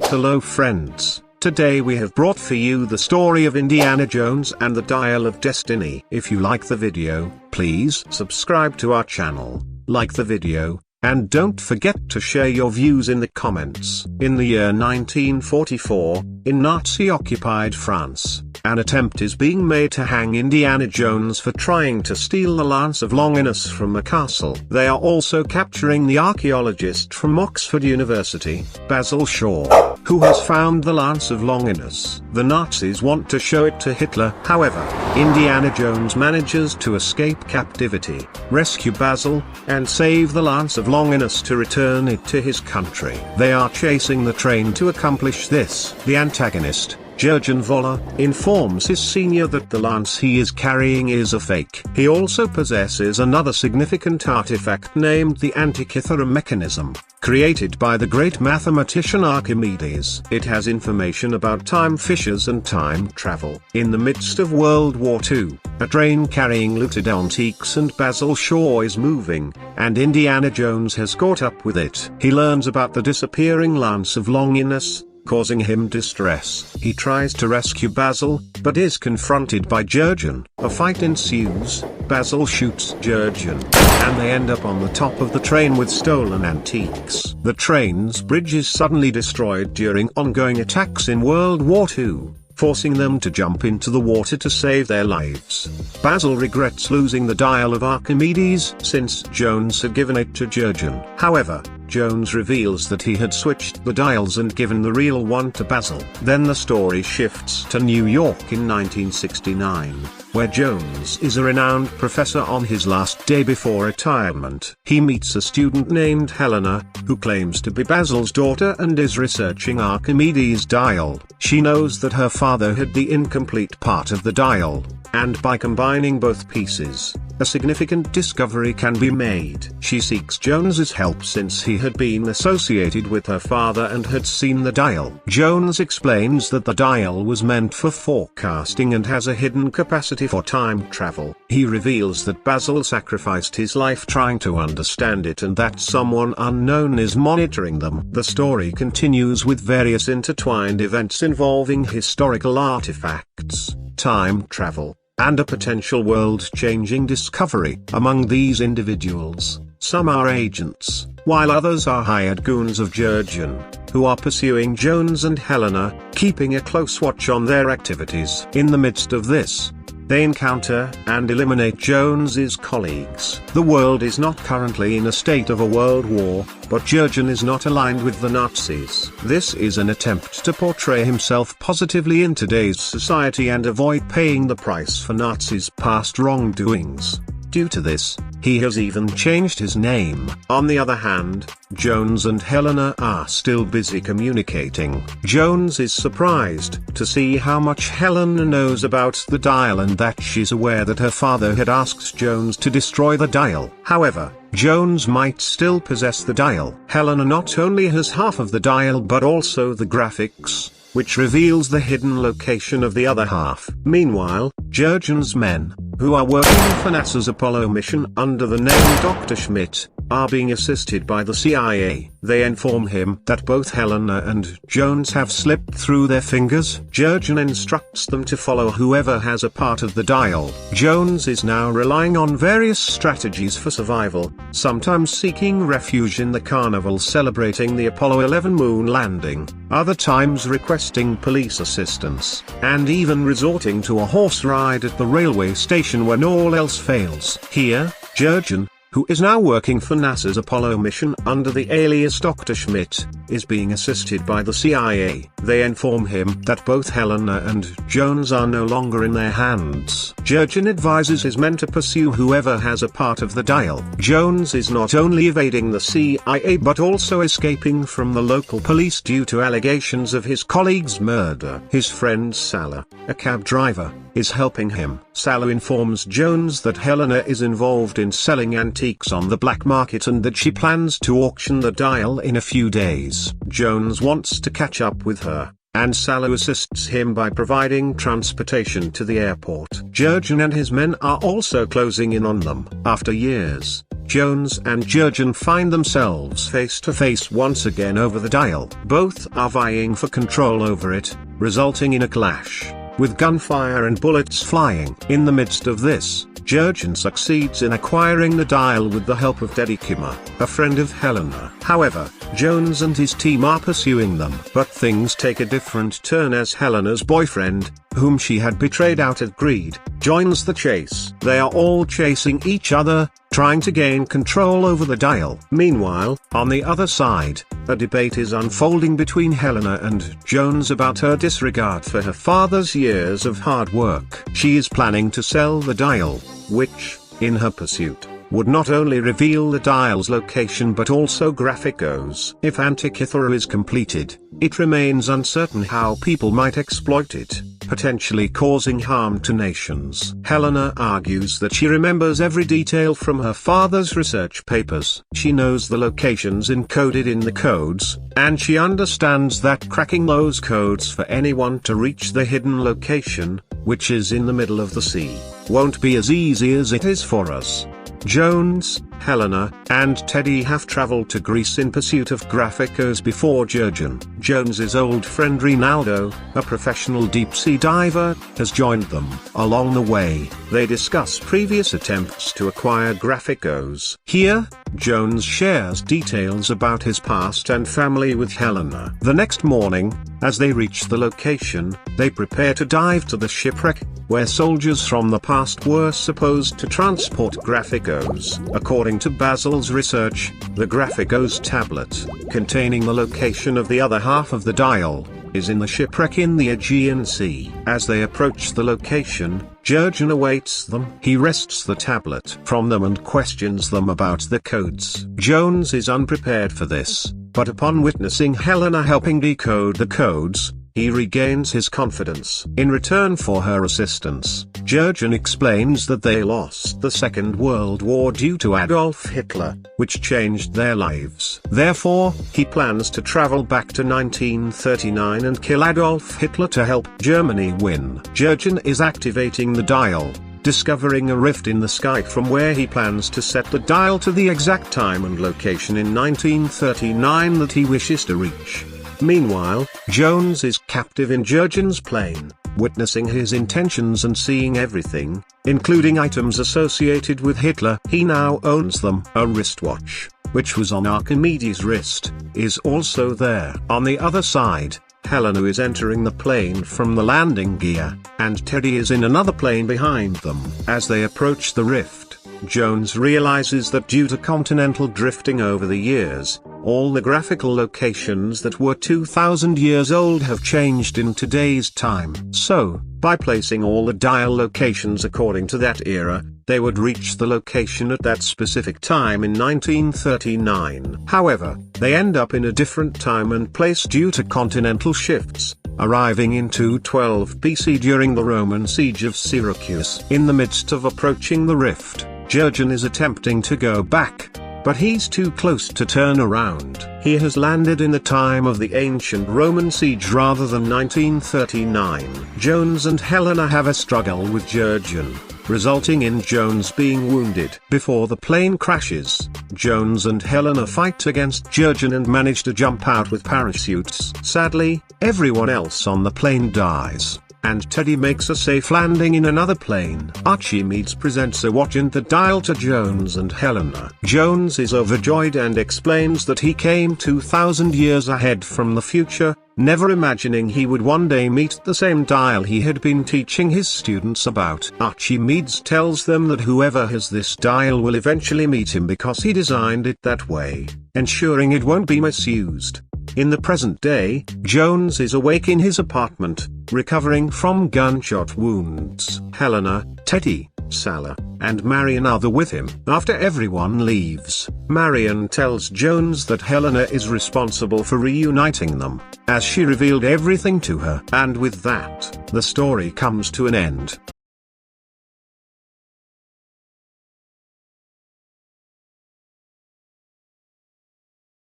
Hello friends, today we have brought for you the story of Indiana Jones and the Dial of Destiny. If you like the video, please subscribe to our channel, like the video, and don't forget to share your views in the comments. In the year 1944, in Nazi-occupied France, an attempt is being made to hang Indiana Jones for trying to steal the Lance of Longinus from a castle. They are also capturing the archaeologist from Oxford University, Basil Shaw, who has found the Lance of Longinus. The Nazis want to show it to Hitler. However, Indiana Jones manages to escape captivity, rescue Basil, and save the Lance of Longinus to return it to his country. They are chasing the train to accomplish this. The antagonist, Jurgen Voller, informs his senior that the lance he is carrying is a fake. He also possesses another significant artifact named the Antikythera mechanism, created by the great mathematician Archimedes. It has information about time fissures and time travel. In the midst of World War II, a train carrying looted antiques and Basil Shaw is moving, and Indiana Jones has caught up with it. He learns about the disappearing Lance of Longinus, causing him distress. He tries to rescue Basil, but is confronted by Jurgen. A fight ensues, Basil shoots Jurgen, and they end up on the top of the train with stolen antiques. The train's bridge is suddenly destroyed during ongoing attacks in World War II, forcing them to jump into the water to save their lives. Basil regrets losing the Dial of Archimedes since Jones had given it to Jurgen. However, Jones reveals that he had switched the dials and given the real one to Basil. Then the story shifts to New York in 1969, where Jones is a renowned professor on his last day before retirement. He meets a student named Helena, who claims to be Basil's daughter and is researching Archimedes' dial. She knows that her father had the incomplete part of the dial, and by combining both pieces, a significant discovery can be made. She seeks Jones's help since he had been associated with her father and had seen the dial. Jones explains that the dial was meant for forecasting and has a hidden capacity for time travel. He reveals that Basil sacrificed his life trying to understand it and that someone unknown is monitoring them. The story continues with various intertwined events involving historical artifacts, time travel, and a potential world-changing discovery. Among these individuals, some are agents, while others are hired goons of Jurgen, who are pursuing Jones and Helena, keeping a close watch on their activities. In the midst of this, they encounter and eliminate Jones's colleagues. The world is not currently in a state of a world war, but Jurgen is not aligned with the Nazis. This is an attempt to portray himself positively in today's society and avoid paying the price for Nazis' past wrongdoings. Due to this, he has even changed his name. On the other hand, Jones and Helena are still busy communicating. Jones is surprised to see how much Helena knows about the dial and that she's aware that her father had asked Jones to destroy the dial. However, Jones might still possess the dial. Helena not only has half of the dial but also the graphics, which reveals the hidden location of the other half. Meanwhile, Jurgen's men, who are working for NASA's Apollo mission under the name Dr. Schmidt, are being assisted by the CIA. They inform him that both Helena and Jones have slipped through their fingers. Jurgen instructs them to follow whoever has a part of the dial. Jones is now relying on various strategies for survival, sometimes seeking refuge in the carnival celebrating the Apollo 11 moon landing, other times requesting police assistance, and even resorting to a horse ride at the railway station when all else fails. Here, Jurgen, who is now working for NASA's Apollo mission under the alias Dr. Schmidt, is being assisted by the CIA. They inform him that both Helena and Jones are no longer in their hands. Jurgen advises his men to pursue whoever has a part of the dial. Jones is not only evading the CIA but also escaping from the local police due to allegations of his colleague's murder. His friend Salah, a cab driver, is helping him. Salah informs Jones that Helena is involved in selling antiques on the black market and that she plans to auction the dial in a few days. Jones wants to catch up with her, and Salah assists him by providing transportation to the airport. Jurgen and his men are also closing in on them. After years, Jones and Jurgen find themselves face to face once again over the dial. Both are vying for control over it, resulting in a clash, with gunfire and bullets flying. In the midst of this, Jurgen succeeds in acquiring the dial with the help of Teddy Kimmer, a friend of Helena. However, Jones and his team are pursuing them. But things take a different turn as Helena's boyfriend, whom she had betrayed out of greed, joins the chase. They are all chasing each other, trying to gain control over the dial. Meanwhile, on the other side, a debate is unfolding between Helena and Jones about her disregard for her father's years of hard work. She is planning to sell the dial, which, in her pursuit, would not only reveal the dial's location but also Graphicos. If Antikythera is completed, it remains uncertain how people might exploit it, potentially causing harm to nations. Helena argues that she remembers every detail from her father's research papers. She knows the locations encoded in the codes, and she understands that cracking those codes for anyone to reach the hidden location, which is in the middle of the sea, won't be as easy as it is for us. Jones, Helena, and Teddy have traveled to Greece in pursuit of Graphicos before Jurgen. Jones's old friend Rinaldo, a professional deep-sea diver, has joined them. Along the way, they discuss previous attempts to acquire Graphicos. Here, Jones shares details about his past and family with Helena. The next morning, as they reach the location, they prepare to dive to the shipwreck, where soldiers from the past were supposed to transport Graphicos. According to Basil's research, the Graphicos tablet, containing the location of the other half of the dial, is in the shipwreck in the Aegean Sea. As they approach the location, Jurgen awaits them. He wrests the tablet from them and questions them about the codes. Jones is unprepared for this, but upon witnessing Helena helping decode the codes, he regains his confidence. In return for her assistance, Jurgen explains that they lost the Second World War due to Adolf Hitler, which changed their lives. Therefore, he plans to travel back to 1939 and kill Adolf Hitler to help Germany win. Jurgen is activating the dial, discovering a rift in the sky from where he plans to set the dial to the exact time and location in 1939 that he wishes to reach. Meanwhile, Jones is captive in Jurgen's plane, witnessing his intentions and seeing everything, including items associated with Hitler. He now owns them. A wristwatch, which was on Archimedes' wrist, is also there. On the other side, Helena is entering the plane from the landing gear, and Teddy is in another plane behind them. As they approach the rift, Jones realizes that due to continental drifting over the years, all the graphical locations that were 2,000 years old have changed in today's time. So, by placing all the dial locations according to that era, they would reach the location at that specific time in 1939. However, they end up in a different time and place due to continental shifts, arriving in 212 BC during the Roman siege of Syracuse. In the midst of approaching the rift, Jurgen is attempting to go back, but he's too close to turn around. He has landed in the time of the ancient Roman siege rather than 1939. Jones and Helena have a struggle with Jurgen, resulting in Jones being wounded. Before the plane crashes, Jones and Helena fight against Jurgen and manage to jump out with parachutes. Sadly, everyone else on the plane dies, and Teddy makes a safe landing in another plane. Archimedes presents a watch and the dial to Jones and Helena. Jones is overjoyed and explains that he came 2,000 years ahead from the future, never imagining he would one day meet the same dial he had been teaching his students about. Archimedes tells them that whoever has this dial will eventually meet him because he designed it that way, ensuring it won't be misused. In the present day, Jones is awake in his apartment, recovering from gunshot wounds. Helena, Teddy, Salah, and Marion are there with him. After everyone leaves, Marion tells Jones that Helena is responsible for reuniting them, as she revealed everything to her. And with that, the story comes to an end.